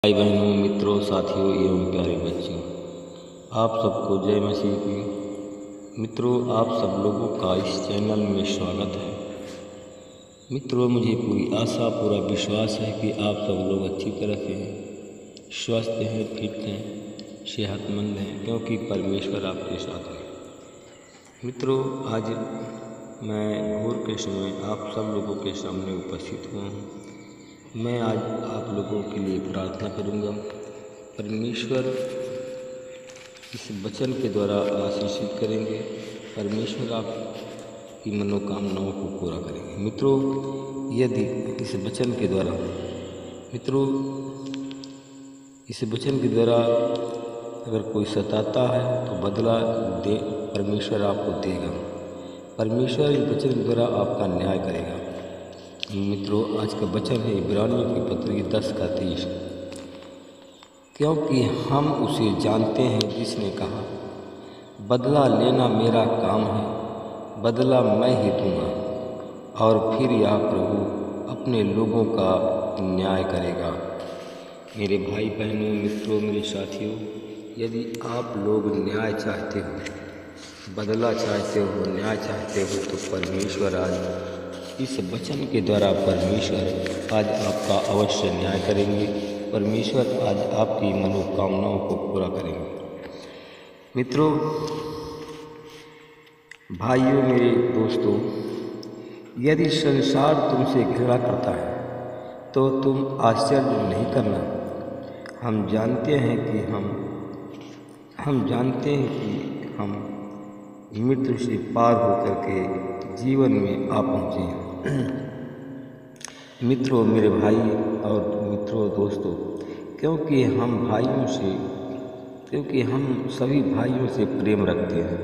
भाई बहनों, मित्रों, साथियों एवं प्यारे बच्चों, आप सबको जय मसीह की। मित्रों, आप सब लोगों का इस चैनल में स्वागत है। मित्रों, मुझे पूरी आशा पूरा विश्वास है कि आप सब लोग अच्छी तरह से हैं, स्वस्थ हैं, फिट हैं, सेहतमंद हैं, क्योंकि परमेश्वर आपके साथ है। मित्रों, आज मैं भोर के समय आप सब लोगों के सामने उपस्थित हुआ हूँ। मैं आज आप लोगों के लिए प्रार्थना करूंगा। परमेश्वर इस वचन के द्वारा आशीषित करेंगे। परमेश्वर आपकी मनोकामनाओं को पूरा करेंगे। मित्रों, यदि इस वचन के द्वारा अगर कोई सताता है तो बदला दे परमेश्वर आपको देगा। परमेश्वर इस वचन के द्वारा आपका न्याय करेगा। मित्रों, आज का वचन है इब्रानियों की पत्री 10:30। क्योंकि हम उसे जानते हैं जिसने कहा, बदला लेना मेरा काम है, बदला मैं ही दूंगा। और फिर यह प्रभु अपने लोगों का न्याय करेगा। मेरे भाई बहनों, मित्रों, मेरे साथियों, यदि आप लोग न्याय चाहते हो, बदला चाहते हो, न्याय चाहते हो, तो परमेश्वर आज इस वचन के द्वारा परमेश्वर आज आपका अवश्य न्याय करेंगे। परमेश्वर आज आपकी मनोकामनाओं को पूरा करेंगे। मित्रों, भाइयों, मेरे दोस्तों, यदि संसार तुमसे घृणा करता है तो तुम आश्चर्य नहीं करना। हम जानते हैं कि हम मृत्यु से पार होकर के जीवन में आ पहुँचे हैं। मित्रों, मेरे भाई और मित्रों, दोस्तों, क्योंकि हम सभी भाइयों से प्रेम रखते हैं।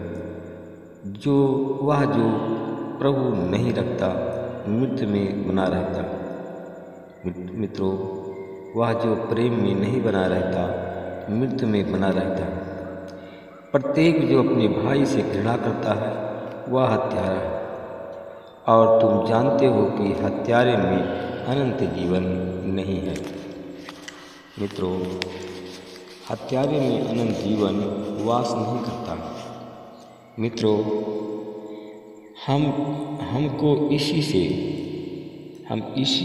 जो प्रभु नहीं रखता, मृत्यु में बना रहता। मित्रों, वह जो प्रेम में नहीं बना रहता, मृत्यु में बना रहता। प्रत्येक जो अपने भाई से घृणा करता है वह हत्यारा है। और तुम जानते हो कि हत्यारे में अनंत जीवन नहीं है। मित्रों, हत्यारे में अनंत जीवन वास नहीं करता। मित्रों, हम इसी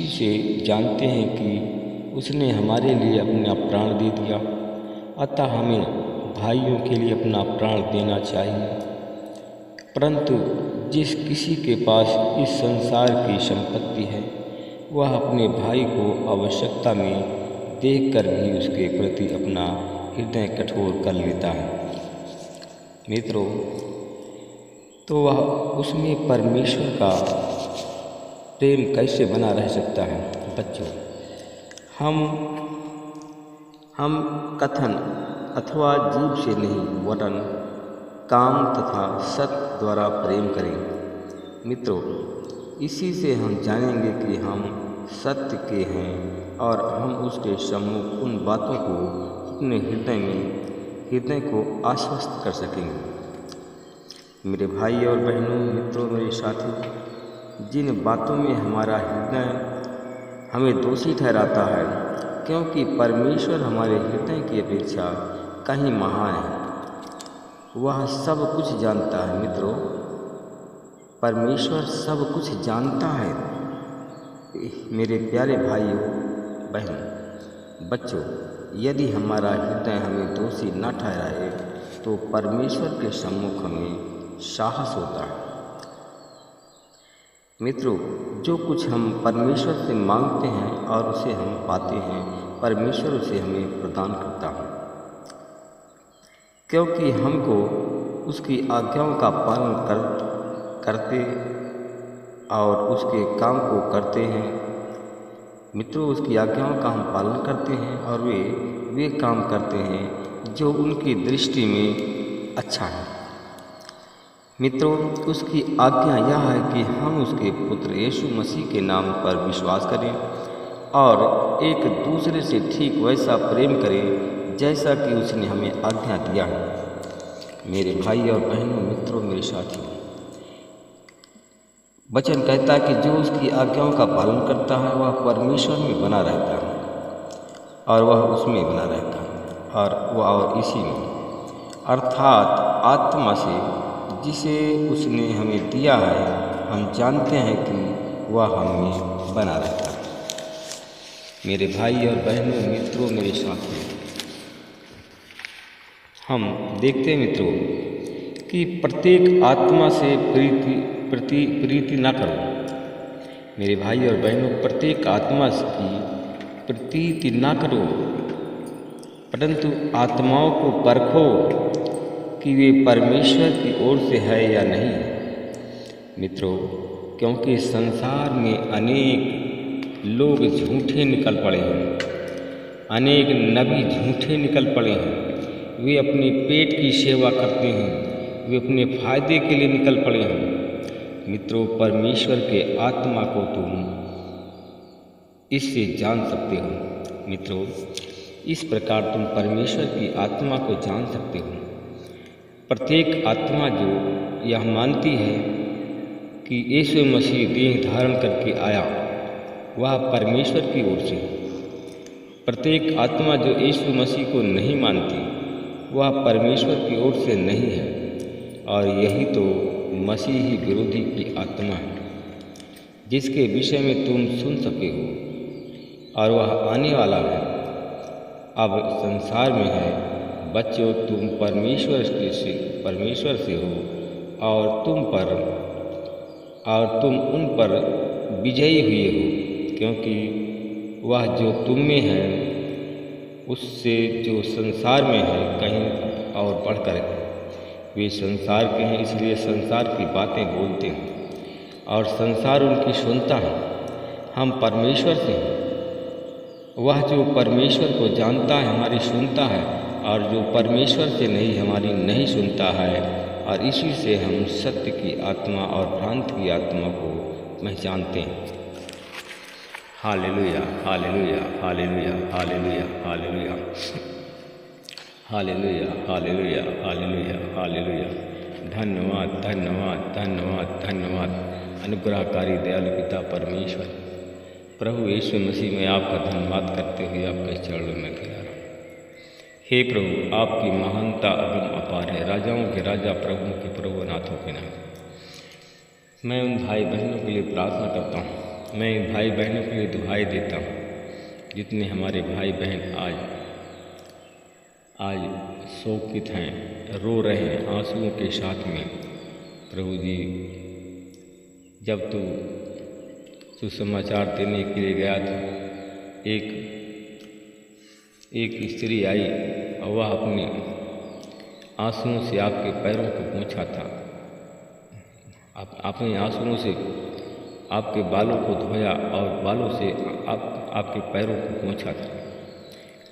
से जानते हैं कि उसने हमारे लिए अपना प्राण दे दिया। अतः हमें भाइयों के लिए अपना प्राण देना चाहिए। परंतु जिस किसी के पास इस संसार की संपत्ति है, वह अपने भाई को आवश्यकता में देखकर भी उसके प्रति अपना हृदय कठोर कर लेता है। मित्रों, तो वह उसमें परमेश्वर का प्रेम कैसे बना रह सकता है? बच्चों, हम कथन अथवा जीभ से नहीं, वरन काम तथा सत्य द्वारा प्रेम करें। मित्रों, इसी से हम जानेंगे कि हम सत्य के हैं और हम उसके सम्मुख उन बातों को अपने हृदय को आश्वस्त कर सकेंगे। मेरे भाई और बहनों, मित्रों, मेरे साथियों, जिन बातों में हमारा हृदय हमें दोषी ठहराता है, क्योंकि परमेश्वर हमारे हृदय की अपेक्षा कहीं महान है। वह सब कुछ जानता है। मित्रों, परमेश्वर सब कुछ जानता है। मेरे प्यारे भाइयों, बहनों, बच्चों, यदि हमारा हृदय हमें दोषी न ठहराए तो परमेश्वर के सम्मुख हमें साहस होता है। मित्रों, जो कुछ हम परमेश्वर से मांगते हैं और उसे हम पाते हैं, परमेश्वर उसे हमें प्रदान करता है। क्योंकि हमको उसकी आज्ञाओं का पालन करते और उसके काम को करते हैं। मित्रों, उसकी आज्ञाओं का हम पालन करते हैं और वे काम करते हैं जो उनकी दृष्टि में अच्छा है। मित्रों, उसकी आज्ञा यह है कि हम उसके पुत्र यीशु मसीह के नाम पर विश्वास करें और एक दूसरे से ठीक वैसा प्रेम करें जैसा कि उसने हमें आज्ञा दिया है। मेरे भाई और बहनों, मित्रों, मेरे साथियों, वचन कहता है कि जो उसकी आज्ञाओं का पालन करता है वह परमेश्वर में बना रहता है और वह उसमें बना रहता और इसी में, अर्थात आत्मा से जिसे उसने हमें दिया है, हम जानते हैं कि वह हम में बना रहता है। मेरे भाई और बहनों, मित्रों, मेरे साथियों, हम देखते हैं मित्रों कि प्रत्येक आत्मा से प्रीति ना करो। मेरे भाई और बहनों, प्रत्येक आत्मा की प्रीति ना करो, परंतु आत्माओं को परखो कि वे परमेश्वर की ओर से है या नहीं। मित्रों, क्योंकि संसार में अनेक लोग झूठे निकल पड़े हैं, अनेक नबी झूठे निकल पड़े हैं। वे अपने पेट की सेवा करते हैं, वे अपने फायदे के लिए निकल पड़े हैं। मित्रों, परमेश्वर के आत्मा को तुम इससे जान सकते हो। मित्रों, इस प्रकार तुम परमेश्वर की आत्मा को जान सकते हो। प्रत्येक आत्मा जो यह मानती है कि यीशु मसीह देह धारण करके आया, वह परमेश्वर की ओर से। प्रत्येक आत्मा जो यीशु मसीह को नहीं मानती, वह परमेश्वर की ओर से नहीं है। और यही तो मसीही विरोधी की आत्मा है, जिसके विषय में तुम सुन सके हो, और वह आने वाला है, अब संसार में है। बच्चों, तुम परमेश्वर से हो और तुम उन पर विजयी हुए हो, क्योंकि वह जो तुम में है उससे जो संसार में है कहीं और बढ़कर है। वे संसार के हैं, इसलिए संसार की बातें बोलते हैं और संसार उनकी सुनता है। हम परमेश्वर से हैं। वह जो परमेश्वर को जानता है हमारी सुनता है, और जो परमेश्वर से नहीं हमारी नहीं सुनता है। और इसी से हम सत्य की आत्मा और भ्रांति की आत्मा को पहचानते हैं। Hallelujah, hallelujah, hallelujah, hallelujah, hallelujah, hallelujah, hallelujah, hallelujah, hallelujah. धन्यवाद, धन्यवाद, धन्यवाद, धन्यवाद। अनुग्रहकारी दयालु पिता परमेश्वर प्रभु यीशु मसीह में आपका धन्यवाद करते हुए आपके चरणों में गिरा रहा हूं। हे प्रभु, आपकी महानता अगम अपार है। राजाओं के राजा, प्रभुओं के प्रभु, नाथों के नाथ। मैं उन भाई बहनों के लिए प्रार्थना करता हूँ, मैं इन भाई बहनों के लिए दुआएं देता हूँ जितने हमारे भाई बहन आज शोकित हैं, रो रहे हैं आंसुओं के साथ में। प्रभु जी, जब तू सुसमाचार देने के लिए गया था, एक स्त्री आई और वह अपने आंसुओं से आपके पैरों को पोंछा था, अपने आंसुओं से आपके बालों को धोया और बालों से आपके पैरों को पोंछा था,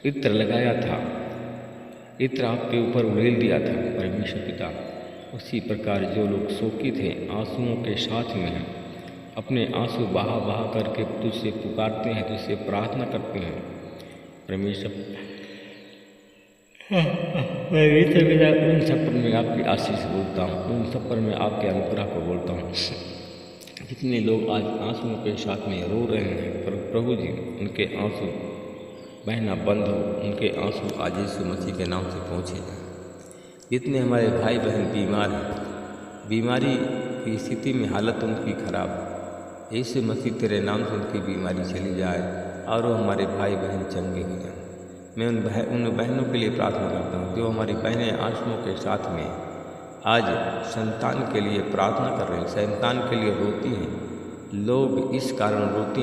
इत्र लगाया था, इत्र आपके ऊपर उड़ेल दिया था। परमेश्वर पिता, उसी प्रकार जो लोग शोकित हैं, आंसुओं के साथ में हैं, अपने आंसू बहा करके तुझसे पुकारते हैं, तुझसे प्रार्थना करते हैं। परमेश्वर, उन सब पर मैं आपकी आशीष बोलता हूँ, उन सब पर मैं आपके अनुग्रह को बोलता हूँ। जितने लोग आज आंसुओं के साथ में रो रहे हैं, प्रभु जी, उनके आंसू बहना बंद हो, उनके आंसू आज यीशु मसीह के नाम से पहुँचे जाए। जितने हमारे भाई बहन बीमार हैं, बीमारी की स्थिति में हालत उनकी खराब, यीशु मसीह तेरे नाम से उनकी बीमारी चली जाए और वो हमारे भाई बहन चंगे हो जाए। मैं उन बहनों के लिए प्रार्थना करता हूँ जो हमारी बहनें आंसुओं के साथ में आज संतान के लिए प्रार्थना कर रहे हैं, संतान के लिए रोती हैं। लोग इस कारण रोती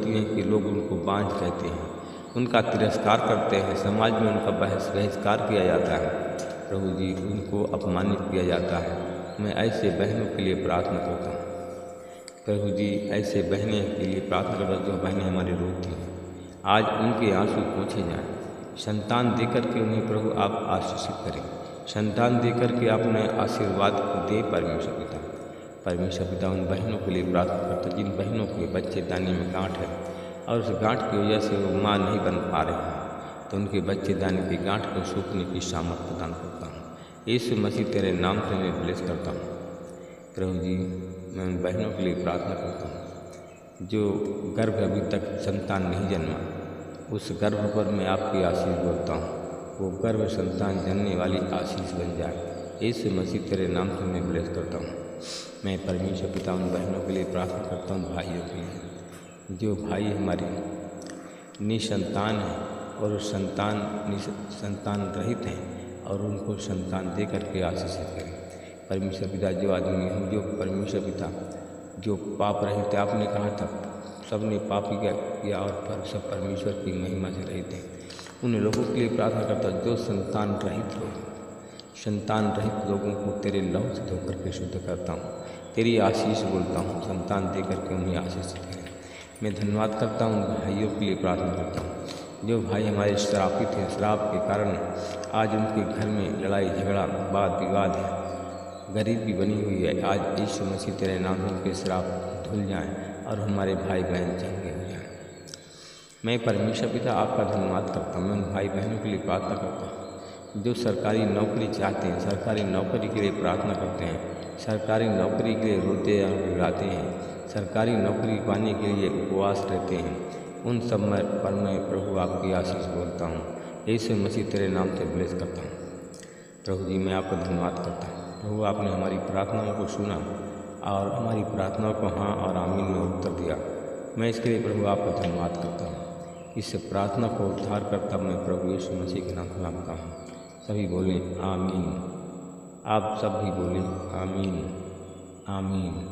हैं कि लोग उनको बांझ कहते हैं, उनका तिरस्कार करते हैं, समाज में उनका बहिष्कार किया जाता है। प्रभु जी, उनको अपमानित किया जाता है। मैं ऐसे बहनों के लिए प्रार्थना करता हूँ। प्रभु जी, ऐसे बहनें के लिए प्रार्थना करता हूँ जो बहनें हमारी रोती हैं, आज उनके आंसू पोंछे जाएँ। संतान देकर के उन्हें प्रभु आप आशीषित करें, संतान देकर के आपने आशीर्वाद दे। परमेश्वर पिता, उन बहनों के लिए प्रार्थना करता जिन बहनों के बच्चे दानी में गांठ है और उस गांठ की वजह से वो माँ नहीं बन पा रहे हैं, तो उनके बच्चे दानी की गांठ को सूखने की सामर्थ प्रदान करता हूँ। यीशु मसीह तेरे नाम से मैं ब्लेस करता हूँ। प्रभु जी, मैं उन बहनों के लिए प्रार्थना करता हूँ जो गर्भ अभी तक संतान नहीं जन्मा, उस गर्भ पर मैं आपकी आशीष बोलता हूँ, वो गर्भ संतान जनने वाली आशीष बन जाए। यीशु मसीह तेरे नाम से मैं ब्लेस करता हूँ। मैं परमेश्वर पिता उन बहनों के लिए प्रार्थना करता हूँ, भाइयों के लिए, जो भाई हमारे निसंतान हैं और संतान रहित हैं, और उनको संतान दे करके आशीषित करें। परमेश्वर पिता, जो आदमी हम जो परमेश्वर पिता जो पाप रहित, आपने कहा था सब ने पाप किया और पर सब परमेश्वर की महिमा से रहित हैं। उन लोगों के लिए प्रार्थना करता जो संतान रहित लोग, संतान रहित लोगों को तेरे लहू से धोकर के शुद्ध करता हूँ। तेरी आशीष बोलता हूँ, संतान दे करके उन्हें आशीष करें। मैं धन्यवाद करता हूँ, भाइयों के लिए प्रार्थना करता हूँ जो भाई हमारे श्रापित हैं। श्राप के कारण आज उनके घर में लड़ाई झगड़ा वाद विवाद है, गरीबी बनी हुई है। आज यीशु मसीह तेरे नाम से उनके श्राप धुल जाएं और हमारे भाई बहन चंगे हो जाएं। मैं परमेश्वर पिता आपका धन्यवाद करता हूँ। मैं उन भाई बहनों के लिए प्रार्थना करता हूँ जो सरकारी नौकरी चाहते हैं, सरकारी नौकरी के लिए प्रार्थना करते हैं, सरकारी नौकरी के लिए रोते और गिड़ाते हैं, सरकारी नौकरी पाने के लिए उपवास रहते हैं। उन सब पर मैं प्रभु आपकी आशीष बोलता हूँ। यीशु मसीह तेरे नाम से ब्लेस करता हूँ। प्रभु जी, मैं आपका धन्यवाद करता हूँ। प्रभु, आपने हमारी प्रार्थनाओं को सुना और हमारी प्रार्थनाओं को हाँ और आमीन में उत्तर दिया। मैं इसके लिए प्रभु आपका धन्यवाद करता हूँ। इस प्रार्थना को उद्धार करता मैं प्रभु यीशु मसीह के नाम से मांगता हूँ। सभी बोलें आमीन। आप सब भी बोलें आमीन, आमीन।